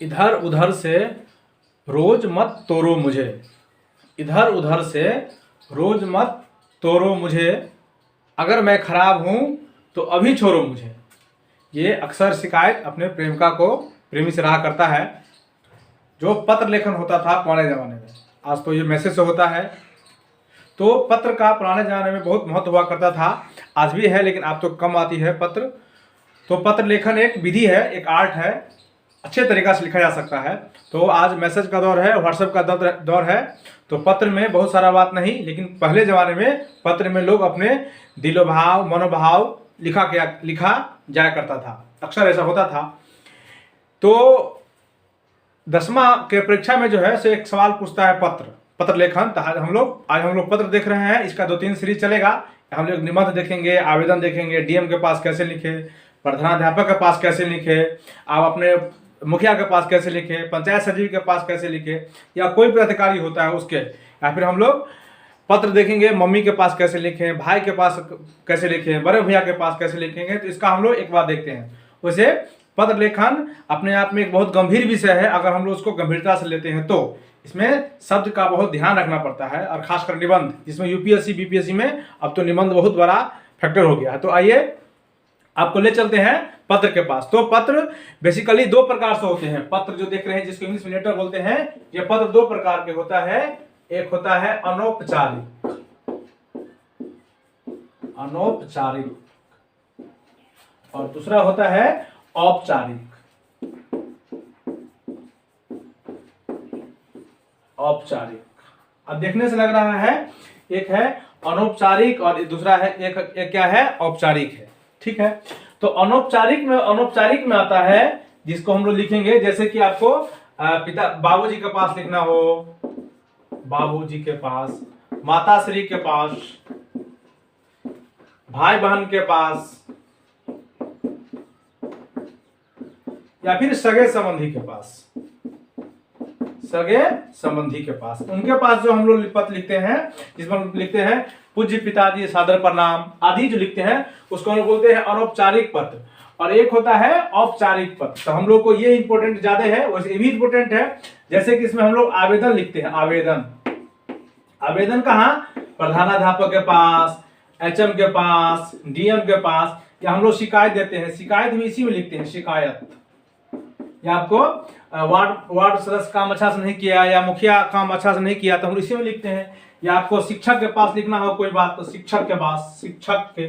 इधर उधर से रोज मत तोड़ो मुझे, इधर उधर से रोज मत तोड़ो मुझे, अगर मैं खराब हूँ तो अभी छोड़ो मुझे। ये अक्सर शिकायत अपने प्रेमिका को प्रेमी से रहा करता है। जो पत्र लेखन होता था पुराने ज़माने में, आज तो ये मैसेज से होता है। तो पत्र का पुराने ज़माने में बहुत महत्व हुआ करता था, आज भी है लेकिन अब तो कम आती है पत्र। तो पत्र लेखन एक विधि है, एक आर्ट है, अच्छे तरीक़ा से लिखा जा सकता है। तो आज मैसेज का दौर है, व्हाट्सएप का दौर है, तो पत्र में बहुत सारा बात नहीं, लेकिन पहले ज़माने में पत्र में लोग अपने दिलोभाव मनोभाव लिखा जाया करता था, अक्सर ऐसा होता था। तो 10वां के परीक्षा में जो है सो एक सवाल पूछता है पत्र लेखन। तो आज हम लोग पत्र देख रहे हैं, इसका 2-3 सीरीज चलेगा। हम लोग निबंध देखेंगे, आवेदन देखेंगे, डीएम के पास कैसे लिखे, प्रधानाध्यापक के पास कैसे लिखे, आप अपने मुखिया के पास कैसे लिखे, पंचायत सचिव के पास कैसे लिखे, या कोई भी अधिकारी होता है उसके, या फिर हम लोग पत्र देखेंगे मम्मी के पास कैसे लिखें, भाई के पास कैसे लिखें, बड़े भैया के पास कैसे लिखेंगे। तो इसका हम लोग एक बार देखते हैं। वैसे पत्र लेखन अपने आप में एक बहुत गंभीर विषय है। अगर हम लोग उसको गंभीरता से लेते हैं तो इसमें शब्द का बहुत ध्यान रखना पड़ता है, और खासकर निबंध, जिसमें यूपीएससी बीपीएससी में अब तो निबंध बहुत बड़ा फैक्टर हो गया है। तो आइए आपको ले चलते हैं पत्र के पास। तो पत्र बेसिकली 2 प्रकार से होते हैं। पत्र जो देख रहे हैं जिसको इंग्लिश में लेटर बोलते हैं, ये पत्र 2 प्रकार के होता है। एक होता है अनौपचारिक, और दूसरा होता है औपचारिक। अब देखने से लग रहा है एक है अनौपचारिक और दूसरा है एक क्या है, औपचारिक है। ठीक है, तो अनौपचारिक में आता है जिसको हम लोग लिखेंगे, जैसे कि आपको बाबूजी के पास लिखना हो, बाबूजी के पास, माताश्री के पास, भाई बहन के पास, या फिर सगे संबंधी के पास, उनके पास जो हम लोग पत्र लिखते हैं, जिसमें हम लिखते हैं पूज्य पिताजी सादर प्रणाम आदि जो लिखते हैं, उसको हम लोग बोलते हैं अनौपचारिक पत्र। और एक होता है औपचारिक पत्र। तो हम लोग को ये इंपॉर्टेंट ज्यादा है, वैसे ये भी इंपॉर्टेंट है। जैसे कि इसमें हम लोग आवेदन लिखते हैं, आवेदन कहाँ, प्रधानाध्यापक के पास, एचएम के पास, डीएम के पास, या हम लोग शिकायत देते हैं, शिकायत भी इसी में लिखते हैं, शिकायत। या आपको वार्ड सदस्य काम अच्छा से नहीं किया, या मुखिया काम अच्छा से नहीं किया, तो हम इसी में लिखते हैं। या आपको शिक्षक के पास लिखना हो कोई बात, तो शिक्षक के पास, शिक्षक के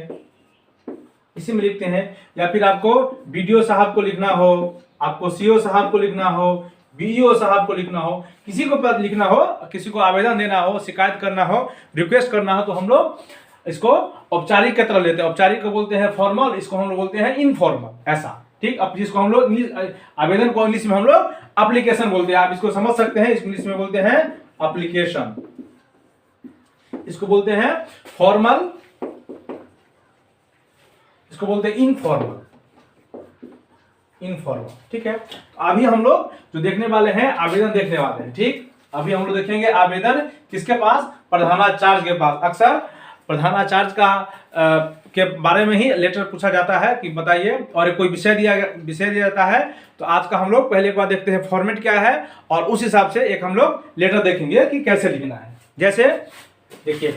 इसी में लिखते हैं। या फिर आपको बीडीओ साहब को लिखना हो, आपको सीओ साहब को लिखना हो, बीईओ साहब को लिखना हो, किसी को पत्र लिखना हो, किसी को आवेदन देना हो, शिकायत करना हो, रिक्वेस्ट करना हो, तो हम लोग इसको औपचारिक की तरह लेते हैं। औपचारिक को बोलते हैं फॉर्मल, इसको हम लोग बोलते हैं इनफॉर्मल, ऐसा। ठीक, अब जिसको हम लोग आवेदन को इंग्लिश में हम लोग एप्लीकेशन बोलते हैं, आप इसको समझ सकते हैं। इंग्लिश में बोलते हैं एप्लीकेशन, इसको बोलते हैं फॉर्मल, इसको बोलते हैं इनफॉर्मल। ठीक है, तो अभी हम लोग जो देखने वाले हैं, आवेदन देखने वाले हैं। ठीक, अभी हम लोग देखेंगे आवेदन किसके पास, प्रधानाचार्य के पास। अक्सर प्रधानाचार्य का के बारे में ही लेटर पूछा जाता है कि बताइए, और कोई विषय दिया जाता है। तो आज का हम लोग पहले एक बार देखते हैं फॉर्मेट क्या है, और उस हिसाब से एक हम लोग लेटर देखेंगे कि कैसे लिखना है। जैसे देखिए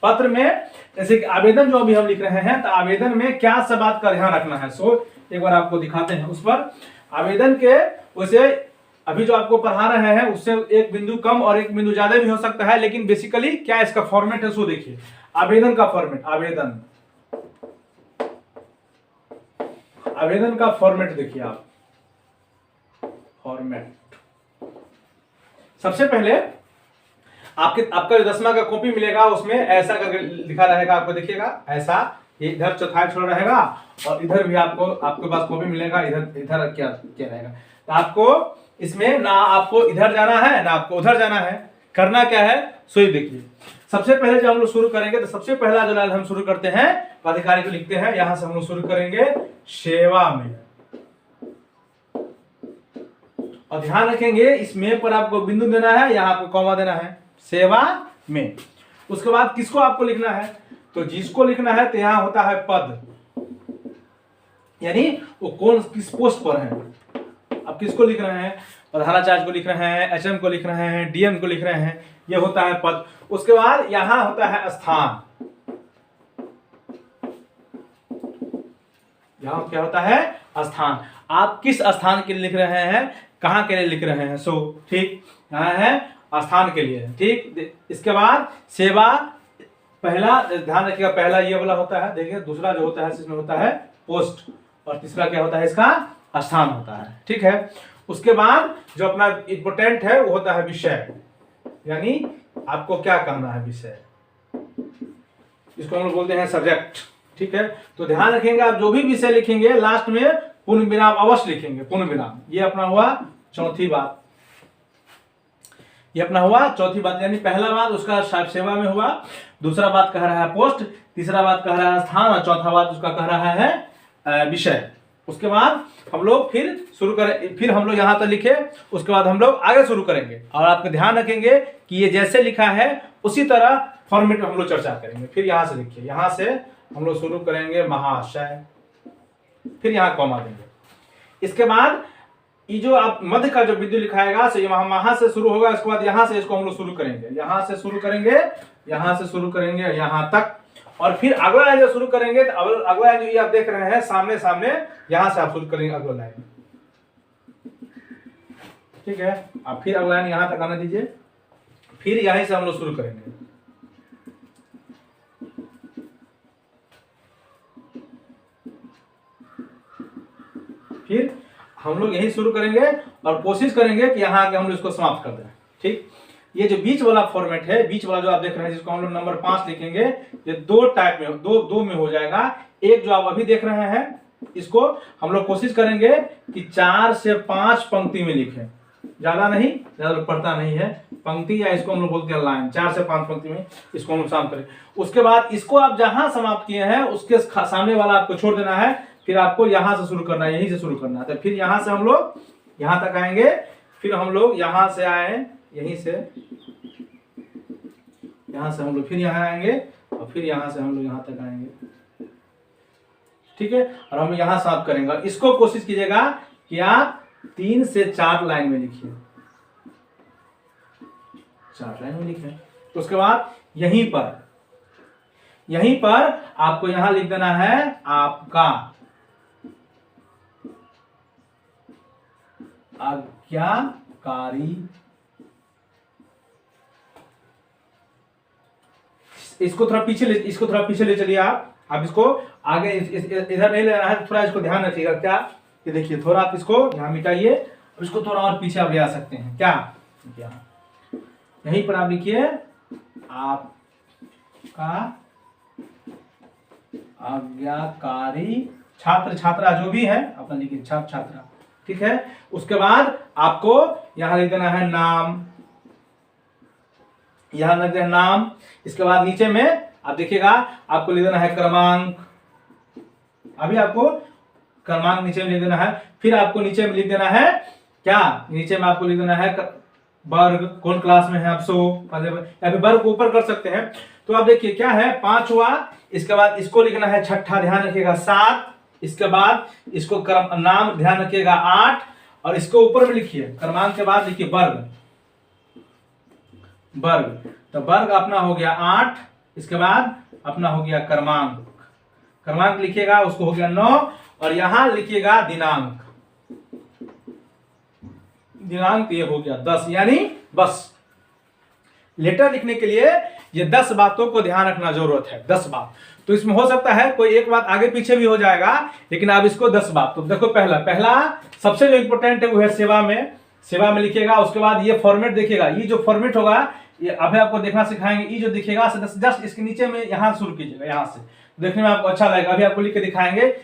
पत्र में, जैसे कि आवेदन जो अभी हम लिख रहे हैं, तो आवेदन में क्या सब बात का ध्यान रखना है, सो एक बार आपको दिखाते हैं उस पर। आवेदन के वैसे अभी जो आपको पढ़ा रहे हैं उससे एक बिंदु कम और एक बिंदु ज्यादा भी हो सकता है, लेकिन बेसिकली क्या इसका फॉर्मेट है सो देखिए। आवेदन का फॉर्मेट, आवेदन का फॉर्मेट देखिए आप। फॉर्मेट सबसे पहले आपका जो 10वां का कॉपी मिलेगा उसमें ऐसा करके लिखा रहेगा, आपको देखिएगा ऐसा, ये इधर चौथाई छोड़ रहेगा, और इधर भी आपके पास कॉपी मिलेगा, इधर क्या रहेगा। तो आपको इसमें ना आपको इधर जाना है ना आपको उधर जाना है, करना क्या है सो ये देखिए। सबसे पहले जब हम लोग शुरू करेंगे, तो सबसे पहला जो लाइन हम शुरू करते हैं, अधिकारी को लिखते हैं, यहां से हम लोग शुरू करेंगे सेवा में। और ध्यान रखेंगे इसमें पर आपको बिंदु देना है, यहां आपको कॉमा देना है, सेवा में। उसके बाद किसको आपको लिखना है, तो जिसको लिखना है तो यहां होता है पद, यानी वो कौन किस पोस्ट पर है, अब किसको लिख रहे हैं? प्रधानाचार्य को लिख रहे हैं, एचएम को लिख रहे हैं, डीएम को लिख रहे हैं, ये होता है पद। उसके बाद यहां होता है स्थान। यहां क्या होता है? स्थान। आप किस स्थान के लिए लिख रहे हैं, कहां के लिए लिख रहे हैं? सो ठीक, यहां है स्थान के लिए, ठीक। इसके बाद सेवा, पहला ध्यान रखिएगा, पहला ये वाला होता है, देखिए दूसरा जो होता है इसमें होता है पोस्ट, और तीसरा क्या होता है? इसका स्थान होता है, ठीक है। उसके बाद जो अपना इंपोर्टेंट है वो होता है विषय, यानी आपको क्या कहना है विषय, इसको हम लोग बोलते हैं सब्जेक्ट, ठीक है। तो ध्यान रखेंगे आप जो भी विषय लिखेंगे लास्ट में पूर्ण विराम अवश्य लिखेंगे, पूर्ण विराम। ये अपना हुआ चौथी बात, ये अपना हुआ चौथी बात, यानी पहला बात उसका सेवा में हुआ, दूसरा बात कह रहा है पोस्ट, तीसरा बात कह रहा है स्थान, और चौथा बात उसका कह रहा है विषय। उसके बाद हम लोग फिर शुरू करें, फिर हम लोग यहाँ तक लिखे, उसके बाद हम लोग आगे शुरू करेंगे, और आपको ध्यान रखेंगे कि ये जैसे लिखा है उसी तरह फॉर्मेट में हम लोग चर्चा करेंगे। फिर यहाँ से लिखिए, यहाँ से हम लोग शुरू करेंगे महाशय, फिर यहाँ कॉमा देंगे। इसके बाद ये जो आप मध्य का जो बिंदु लिखाएगा सो वहां से शुरू होगा, इसके बाद यहाँ से इसको हम लोग शुरू करेंगे, यहाँ से शुरू करेंगे, यहाँ से शुरू करेंगे यहाँ तक, और फिर अगला लाइन जो शुरू करेंगे तो अगला लाइन जो ये आप देख रहे हैं सामने सामने, यहाँ से आप शुरू करेंगे अगला लाइन, ठीक है। आप फिर अगला लाइन यहाँ तक आने दीजिए, फिर यहीं से हम लोग शुरू करेंगे, फिर हम लोग यही शुरू करेंगे और कोशिश करेंगे कि यहाँ आके हम लोग इसको समाप्त कर दें, ठीक। ये जो बीच वाला फॉर्मेट है, बीच वाला जो आप देख रहे हैं जिसको हम लोग नंबर 5 लिखेंगे, ये दो टाइप में, दो में हो जाएगा। एक जो आप अभी देख रहे हैं इसको हम लोग कोशिश करेंगे कि 4 से 5 पंक्ति में लिखें, ज्यादा नहीं, ज्यादा पढ़ता नहीं है, पंक्ति या इसको हम लोग बोलते हैं लाइन, 4 से 5 पंक्ति में इसको हम लोग शामिल करें। उसके बाद इसको आप जहां समाप्त किए हैं उसके सामने वाला आपको छोड़ देना है, फिर आपको यहां से शुरू करना है, यहीं से शुरू करना है। तो फिर यहां से हम लोग यहां तक आएंगे, फिर हम लोग यहां से आए, यहीं से यहां से हम लोग फिर यहां आएंगे, और फिर यहां से हम लोग यहां तक आएंगे, ठीक है। और हम यहां समाप्त करेंगे। इसको कोशिश कीजिएगा कि आप 3 से 4 लाइन में लिखिए, 4 लाइन में लिखें। तो उसके बाद यहीं पर आपको यहां लिख देना है आपका आज्ञाकारी, इसको थोड़ा पीछे ले चलिए आप इसको आगे इधर नहीं ले रहा है, थोड़ा इसको ध्यान रखिएगा। क्या ये देखिए, थोड़ा आप इसको यहाँ मिटाइए, इसको थोड़ा और पीछे आप ले आ सकते हैं। क्या यहीं पर आप लिखिए आपका आज्ञाकारी छात्र, छात्रा जो भी है अपना लिखिए, छात्र छात्रा, ठीक है। उसके बाद आपको यहां लिख देना है नाम, यहां लिख देना नाम। इसके बाद नीचे में आप देखिएगा आपको लिख देना है क्रमांक, अभी आपको क्रमांक नीचे में लिख देना है। फिर आपको नीचे में लिख देना है क्या, नीचे में आपको लिख देना है वर्ग, कौन क्लास में है आप, सो या फिर वर्ग को ऊपर कर सकते हैं। तो आप देखिए क्या है 5 हुआ, इसके बाद इसको लिखना है छठा, ध्यान रखिएगा 7, इसके बाद इसको नाम ध्यान रखिएगा 8, और इसको ऊपर में लिखिए क्रमांक के बाद लिखिए वर्ग, तो वर्ग अपना हो गया 8, इसके बाद अपना हो गया क्रमांक लिखिएगा, उसको हो गया 9, और यहां लिखिएगा दिनांक ये हो गया 10। यानी बस लेटर लिखने के लिए ये 10 बातों को ध्यान रखना जरूरत है, 10 बात। तो इसमें हो सकता है कोई एक बात आगे पीछे भी हो जाएगा, लेकिन आप इसको 10 बात। तो देखो पहला सबसे जो इंपॉर्टेंट है वो है सेवा में लिखिएगा। उसके बाद ये फॉर्मेट देखिएगा, ये जो फॉर्मेट होगा ये अभी आपको देखना सिखाएंगे। ये जो दिखेगा जस्ट इसके नीचे में यहाँ शुरू कीजिएगा, यहाँ से देखने में आपको अच्छा लगेगा। अभी आपको लिख के दिखाएंगे।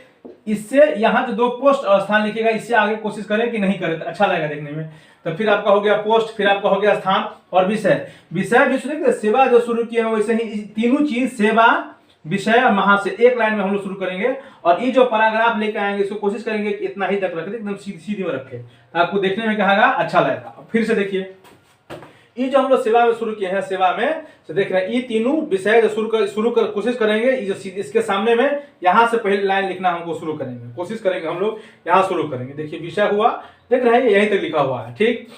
इससे यहाँ जो 2 पोस्ट और स्थान लिखिएगा, इससे आगे कोशिश करें कि नहीं करें तो अच्छा लगेगा देखने में। तो फिर आपका हो गया पोस्ट, फिर आपका हो गया स्थान और विषय भी शुरू। सेवा जो शुरू किए हैं वैसे ही तीनों चीज सेवा, विषय और महा से एक लाइन में हम लोग शुरू करेंगे। और ये जो पैराग्राफ लेकर आएंगे इसको कोशिश करेंगे कि इतना ही तक रखें, एकदम सीधी में रखें, आपको देखने में कहेगा अच्छा लगेगा। फिर से देखिए, ये जो हम लोग सेवा में शुरू किए हैं, सेवा में तो देख रहे हैं ये तीनों विषय जो शुरू कर कोशिश करेंगे, इसके सामने में यहाँ से पहले लाइन लिखना हमको शुरू करेंगे, कोशिश करेंगे हम लोग यहाँ शुरू करेंगे। देखिए विषय हुआ, देख रहे हैं यहीं तक लिखा हुआ है, ठीक।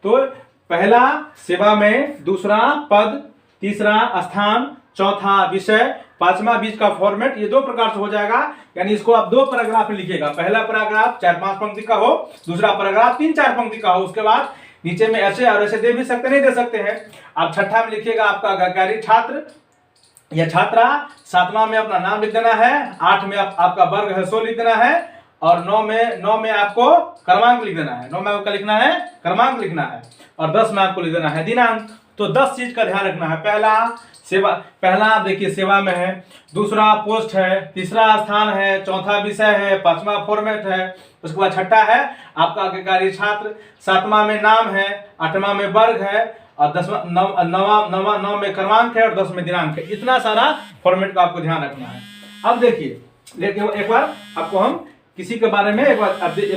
तो पहला सेवा में, दूसरा पद, तीसरा स्थान, चौथा विषय, पांचवा बीच का फॉर्मेट, ये 2 प्रकार से हो जाएगा। यानी इसको आप 2 पैराग्राफ में लिखिएगा। पहला पैराग्राफ 4-5 पंक्ति का हो, दूसरा पैराग्राफ 3-4 पंक्ति का हो। उसके बाद नीचे में ऐसे और ऐसे दे भी सकते, नहीं दे सकते हैं। आप छठा में लिखिएगा आपका गणकारी छात्र या छात्रा, 7वां में अपना नाम लिख देना है, 8 में आपका वर्ग है 100 लिख देना है, और 9 में आपको क्रमांक लिख देना है। 9 में आपका लिखना है क्रमांक लिखना है, और 10 में आपको लिख देना है दिनांक। तो 10 चीज का ध्यान रखना है। पहला आप देखिए सेवा में है, दूसरा पोस्ट है, तीसरा स्थान है, चौथा विषय है, पांचवा फॉर्मेट है, उसके बाद छठा है आपका आज्ञाकारी छात्र, 7वां में नाम है, 8वां में वर्ग है, और 9 में क्रमांक है, और 10 में दिनांक है। इतना सारा फॉर्मेट का आपको ध्यान रखना है। अब देखिए एक बार आपको हम किसी के बारे में एक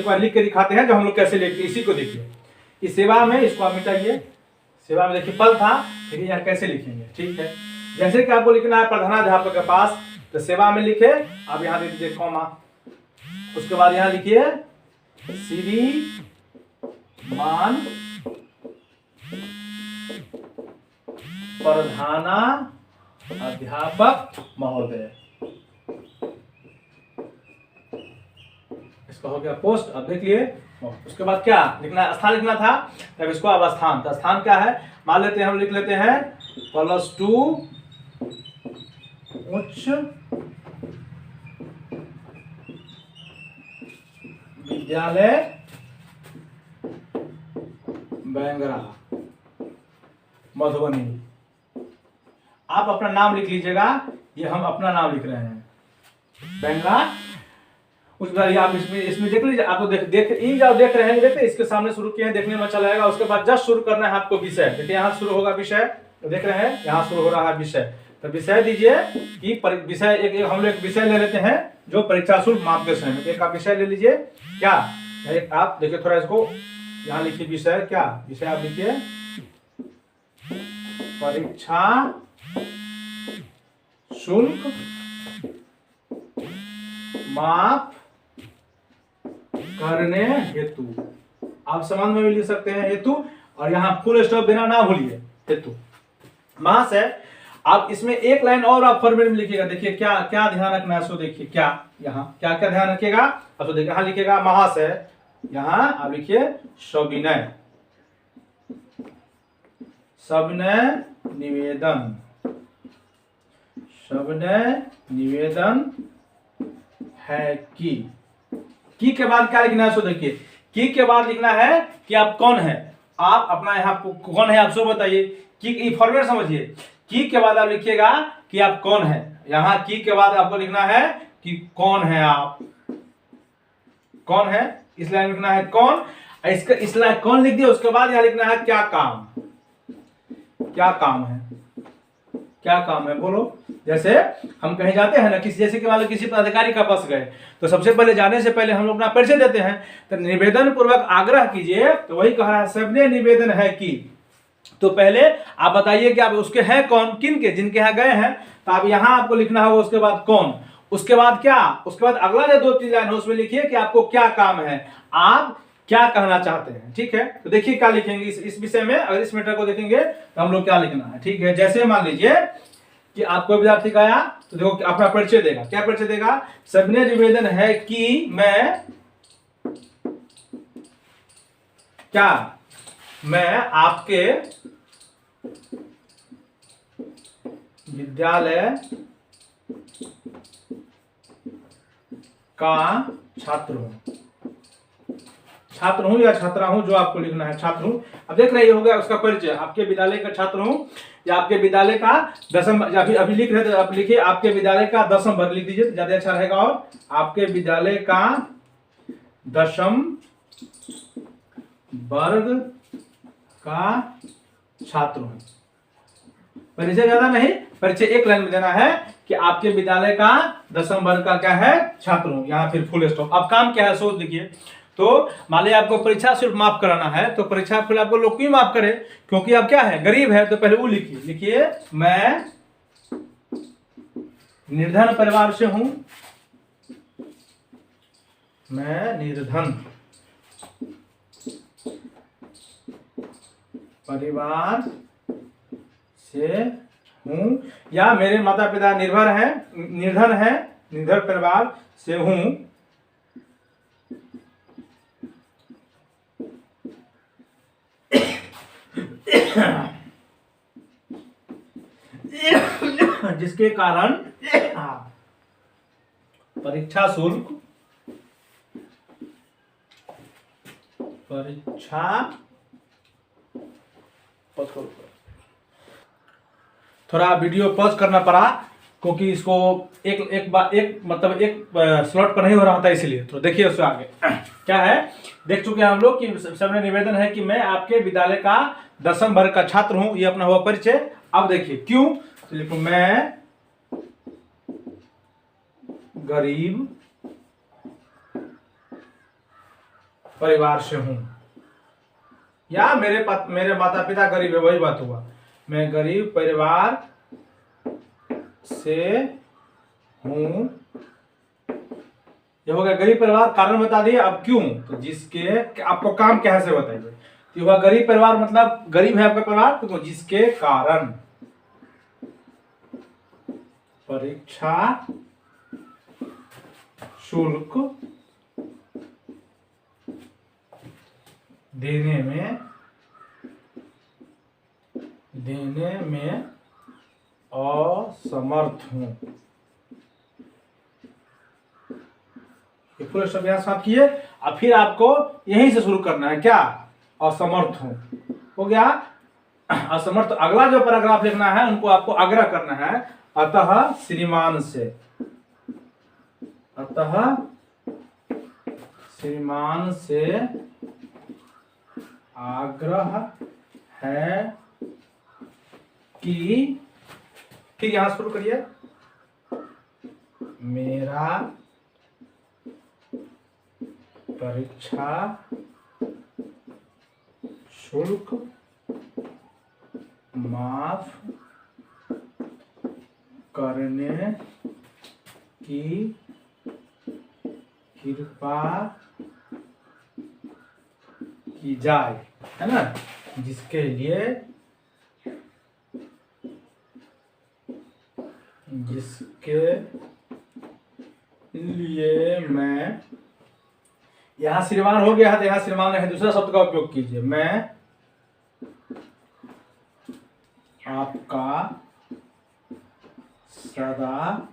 बार लिख के दिखाते हैं, जो हम लोग कैसे लिखते हैं। इसी को देखिए, इस सेवा में, इसको आप मिटाइए। सेवा में देखिए पद था, देखिए यहाँ कैसे लिखेंगे, ठीक है। जैसे कि आपको लिखना है प्रधानाध्यापक के पास, तो सेवा में लिखे, आप यहाँ दे दीजिए कॉमा, उसके बाद यहाँ लिखिए श्रीमान प्रधानाध्यापक महोदय। इसका हो गया पोस्ट। अब देख लिए, उसके बाद क्या लिखना है, स्थान लिखना था, तब इसको अब स्थान, तो स्थान क्या है, मान लेते हैं, हम लिख लेते हैं +2 उच्च विद्यालय बेंगरा मधुबनी। आप अपना नाम लिख लीजिएगा, ये हम अपना नाम लिख रहे हैं, बेंगरा। उसके बाद आप इसमें देख लीजिए, आप तो देख रहे हैं, देखते इसके सामने शुरू किए हैं, देखने में अच्छा लगेगा। उसके बाद जस्ट शुरू करना है आपको विषय। देखिए यहाँ शुरू होगा विषय, तो देख रहे हैं यहाँ शुरू हो रहा है विषय, तो विषय दीजिए कि विषय एक हम लोग एक विषय ले लेते हैं जो परीक्षा शुल्क माफ के समय में। एक आप विषय ले लीजिए, क्या आप देखिए थोड़ा इसको यहाँ लिखिए, विषय क्या, विषय आप लिखिए परीक्षा शुल्क माफ करने हेतु। आप संबंध में भी लिख सकते हैं हेतु, और यहाँ फुल स्टॉप देना ना भूलिए, हेतु मास है। आप इसमें एक लाइन और आप फॉर्मेट में लिखिएगा। देखिए क्या क्या ध्यान रखना है, सो देखिए क्या यहाँ क्या क्या ध्यान रखिएगा। अब तो देखिए यहाँ लिखिएगा महाशय, यहाँ आप लिखिए सविनय, सविनय निवेदन, सविनय निवेदन है कि के बाद क्या लिखना है, सो देखिए की के बाद लिखना है कि आप कौन है, आप अपना यहाँ कौन है आप सो बताइए। की फॉर्मेट समझिए, की के बाद आप लिखिएगा कि आप कौन है। यहाँ की के बाद आपको लिखना है कि कौन है, आप कौन है, इस लाइन लिखना है कौन, इसका इस लाइन कौन लिख दिया। उसके बाद यहाँ लिखना है क्या काम, क्या काम है, क्या काम है बोलो। जैसे हम कहीं जाते हैं ना, जैसे कि मान लो किसी पदाधिकारी का पास गए, तो सबसे पहले जाने से पहले हम लोग अपना परिचय देते हैं, तो निवेदन पूर्वक आग्रह कीजिए, तो वही कहा है सबने निवेदन है कि। तो पहले आप बताइए कि आप उसके हैं कौन, किन के, जिनके यहाँ गए हैं, तो आप यहाँ आपको लिखना होगा, उसके बाद कौन, उसके बाद क्या, उसके बाद अगला जो 2-3 लाइन है उसमें लिखिए कि आपको क्या काम है, आप क्या कहना चाहते हैं, ठीक है। तो देखिए क्या लिखेंगे इस विषय में, अगर इस मैटर को देखेंगे तो हम लोग क्या लिखना है, ठीक है। जैसे मान लीजिए कि आपको विद्यार्थी गया, तो देखो अपना परिचय देगा, क्या परिचय देगा, सबने निवेदन है कि मैं आपके विद्यालय का छात्र हूं या छात्रा हूं, जो आपको लिखना है छात्र हूं। अब देख रहे हो गया उसका परिचय, आपके विद्यालय का छात्र हूं या आपके विद्यालय का 10वीं, अभी लिख रहे थे, आप लिखिए आपके विद्यालय का 10वीं वर्ग लिख दीजिए, ज्यादा अच्छा रहेगा। और आपके विद्यालय का 10वीं वर्ग का छात्र हूं। परिचय ज्यादा नहीं, परिचय एक लाइन में देना है कि आपके विद्यालय का 10वीं वर्ग का क्या है, छात्र हूं, यहाँ फिर फुल स्टॉप। अब काम क्या है सोच देखिए, तो मान लीजिए आपको परीक्षा शुल्क माफ कराना है, तो परीक्षा शुल्क आपको लोग क्यों माफ करे? क्योंकि आप क्या है, गरीब है। तो पहले वो लिखिए मैं निर्धन परिवार से हूं, मैं निर्धन परिवार से हूं, या मेरे माता पिता निर्धन है, निर्धन परिवार से हूं, जिसके कारण परीक्षा शुल्क थोड़ा वीडियो पॉज करना पड़ा, क्योंकि इसको एक स्लॉट पर नहीं हो रहा था, इसलिए। तो देखिए उससे आगे क्या है, देख चुके हैं हम लोग कि सबने निवेदन है कि मैं आपके विद्यालय का 10वीं वर्ग का छात्र हूं, ये अपना हुआ परिचय। अब देखिए क्यों, तो लिखो मैं गरीब परिवार से हूं, या मेरे माता पिता गरीब है, वही बात हुआ। मैं गरीब परिवार से हूं, ये हो गया गरीब परिवार। कारण बता दिए। अब क्यों, तो जिसके, आपको काम कैसे बताइए। तो हुआ गरीब परिवार, मतलब गरीब है आपका परिवार, तो जिसके कारण परीक्षा शुल्क देने में असमर्थ हूं। पूरे शब्द यहां साफ किए। अब फिर आपको यहीं से शुरू करना है, क्या, असमर्थ हूं, हो गया असमर्थ। अगला जो पैराग्राफ लिखना है उनको आपको आग्रह करना है, अतः श्रीमान से आग्रह है कि, फिर यहां शुरू करिए, मेरा परीक्षा शुल्क माफ करने की कृपा की जाए, है ना, जिसके लिए मैं, यहां श्रीमान हो गया है, तो यहां श्रीमान है, दूसरा शब्द का उपयोग कीजिए, मैं आपका सदा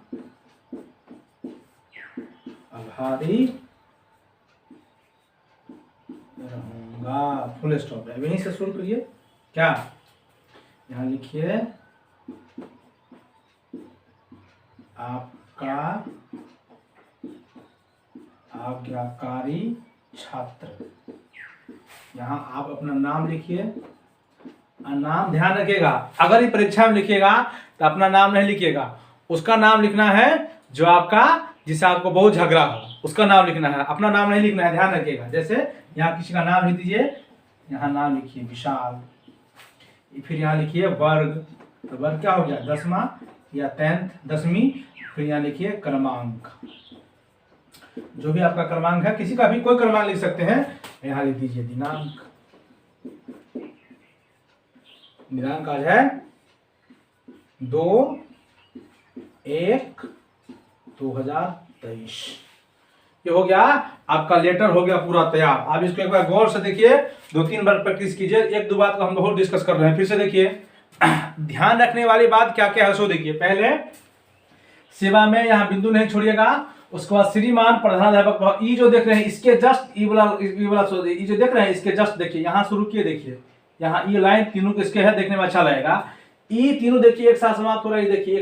आभारी रहूंगा। फुल स्टॉप है, यहीं से शुरू करिए। क्या, यहां लिखिए आपका आज्ञाकारी छात्र। यहां आप अपना नाम लिखिए, नाम ध्यान रखिएगा, अगर ये परीक्षा में लिखिएगा तो अपना नाम नहीं लिखिएगा, उसका नाम लिखना है जो आपका, जिससे आपको बहुत झगड़ा हो, उसका नाम लिखना है, अपना नाम नहीं लिखना है, ध्यान रखिएगा। जैसे यहाँ किसी का नाम लिख दीजिए, यहाँ नाम लिखिए विशाल, फिर यहाँ लिखिए वर्ग, तो वर्ग क्या हो गया, 10वां या 10वीं, फिर यहाँ लिखिए क्रमांक, जो भी आपका क्रमांक है, किसी का भी कोई क्रमांक लिख सकते हैं। यहाँ लिख दीजिए दिनांक, दिनांक आज है 2/1/2023। ये हो गया आपका लेटर, हो गया पूरा तैयार। आप इसको एक बार गौर से देखिए, 2-3 बार प्रैक्टिस कीजिए। एक दो बात को हम बहुत डिस्कस कर रहे हैं, फिर से देखिए। ध्यान रखने वाली बात क्या क्या है सो देखिए। पहले सेवा में यहाँ बिंदु नहीं छोड़िएगा, उसके बाद श्रीमान प्रधानाध्यापक, ई जो देख रहे हैं इसके जस्ट ई वाला ई जो देख रहे हैं इसके जस्ट देखिए, यहाँ शुरू किए, देखिए यहाँ ये लाइन तीनों किसके है, देखने में अच्छा लगेगा। ई तीनों देखिए एक साथ समाप्त हो रहा है, देखिए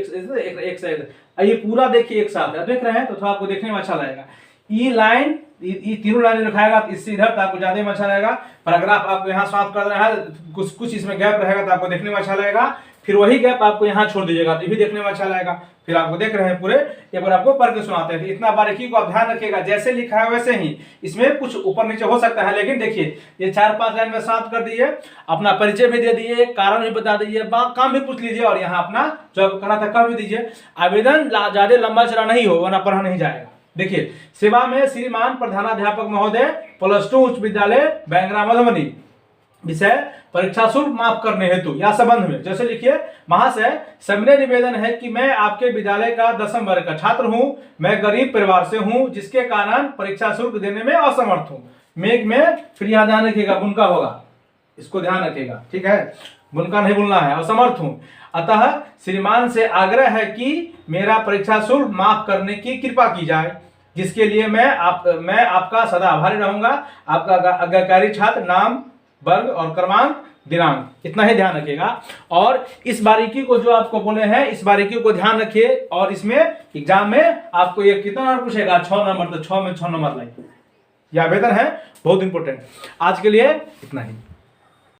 एक साइड, ये पूरा देखिए एक साथ है, देख रहे हैं, तो थोड़ा आपको देखने में अच्छा लगेगा। ई लाइन, ये तीनों लाइन लिखाएगा तो इससे इधर तो आपको ज्यादा में अच्छा लगेगा। पैराग्राफ आपको यहाँ समाप्त कर देना है, कुछ इसमें गैप रहेगा तो आपको देखने में अच्छा लगेगा। फिर वही गैप आपको यहाँ छोड़ दीजिएगा, तो ये भी देखने में अच्छा लगेगा। फिर आपको देख रहे हैं पूरे, एक बार आपको पढ़ के सुनाते हैं। तो इतना बारीकी को आप ध्यान रखिएगा, जैसे लिखा है वैसे ही, इसमें कुछ ऊपर नीचे हो सकता है, लेकिन देखिए ये 4-5 लाइन में साफ कर दिए, अपना परिचय भी दे दिए, कारण भी बता दीजिए, काम भी पूछ लीजिए, और यहाँ अपना जो आपको करना था कर भी दीजिए। आवेदन ज्यादा लंबा चला नहीं हो, वरना पढ़ा नहीं जाएगा। देखिए, सेवा में श्रीमान प्रधानाध्यापक महोदय, +2 उच्च विद्यालय बैंगरा मधुबनी, विषय परीक्षा शुल्क माफ करने हेतु या संबंध में जैसे लिखिए, महाशय सविनय निवेदन है कि मैं आपके विद्यालय का 10वीं वर्ग का छात्र हूं, मैं गरीब परिवार से हूं, जिसके कारण परीक्षा शुल्क देने में असमर्थ हूं। मेघ में फिर यहाँ ध्यान रखिएगा, बुनका होगा, इसको ध्यान रखिएगा, ठीक है, बुनका नहीं बोलना है, असमर्थ हूं। अतः श्रीमान से आग्रह है कि मेरा परीक्षा शुल्क माफ करने की कृपा की जाए, जिसके लिए मैं आपका सदा आभारी रहूंगा। आपका आज्ञाकारी छात्र, नाम, वर्ग और क्रमांक, दिनांक, इतना ही ध्यान रखिएगा। और इस बारीकी को जो आपको बोले हैं, इस बारीकी को ध्यान रखिए। और इसमें एग्जाम में आपको ये कितना नंबर पूछेगा, 6 नंबर, तो 6 में 6 नंबर लाइए। यह आवेदन है, बहुत इंपॉर्टेंट। आज के लिए इतना ही।